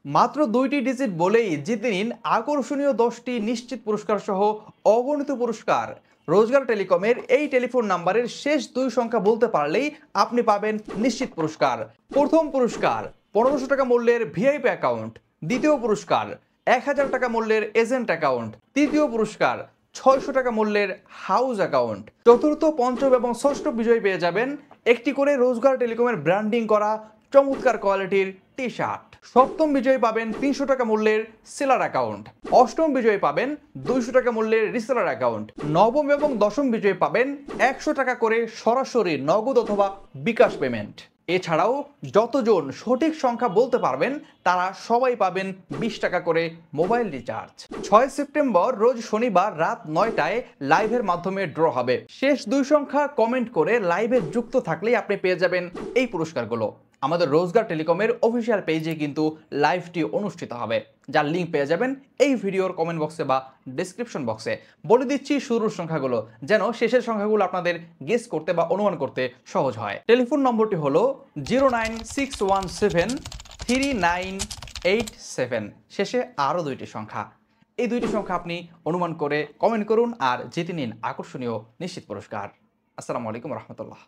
মাত্র ২টি ডিজিট বলেই জিতে নিন আকর্ষণীয় ১০টি নিশ্চিত পুরস্কার সহ অগণিত পুরস্কার। রোজগার টেলিকমের এই টেলিফোন নাম্বারের শেষ ২ সংখ্যা বলতে পারলেই আপনি পাবেন নিশ্চিত পুরস্কার। প্রথম পুরস্কার ১৫০০ টাকা মূল্যের ভিআইপি অ্যাকাউন্ট। দ্বিতীয় পুরস্কার ১০০০ টাকা মূল্যের এজেন্ট অ্যাকাউন্ট। তৃতীয় পুরস্কার ৬০০ টাকা মূল্যের হাউস অ্যাকাউন্ট। চতুর্থ, পঞ্চম এবং ষষ্ঠ বিজয়ী পেয়ে যাবেন একটি করে রোজগার টেলিকমের ব্র্যান্ডিং করা চমৎকার কোয়ালিটির টি শার্ট। সপ্তম বিজয়ী পাবেন ৩০০ টাকা মূল্যের সেলার অ্যাকাউন্ট। অষ্টম বিজয়ী পাবেন ২০০ টাকা মূল্যের রিসেলার অ্যাকাউন্ট। নবম এবং দশম বিজয়ী পাবেন ১০০ টাকা করে সরাসরি নগদ অথবা বিকাশ পেমেন্ট। এছাড়াও যতজন সঠিক সংখ্যা বলতে পারবেন তারা সবাই পাবেন ২০ টাকা করে মোবাইল রিচার্জ। ৬ সেপ্টেম্বর রোজ শনিবার রাত ৯টায় লাইভের মাধ্যমে ড্র হবে। শেষ ২ সংখ্যা কমেন্ট করে লাইভে যুক্ত থাকলেই আপনি পেয়ে যাবেন এই পুরস্কারগুলো। আমাদের রোজগার টেলিকমের অফিসিয়াল পেজে কিন্তু লাইভটি অনুষ্ঠিত হবে, যার লিঙ্ক পেয়ে যাবেন এই ভিডিওর কমেন্ট বক্সে বা ডেসক্রিপশন বক্সে। বলে দিচ্ছি শুরুর সংখ্যাগুলো, যেন শেষের সংখ্যাগুলো আপনাদের গেস করতে বা অনুমান করতে সহজ হয়। টেলিফোন নম্বরটি হলো 096173987। শেষে আরও 2টি সংখ্যা। এই 2টি সংখ্যা আপনি অনুমান করে কমেন্ট করুন আর জিতে নিন আকর্ষণীয় নিশ্চিত পুরস্কার। আসসালামু আলাইকুম রহমতুল্লাহ।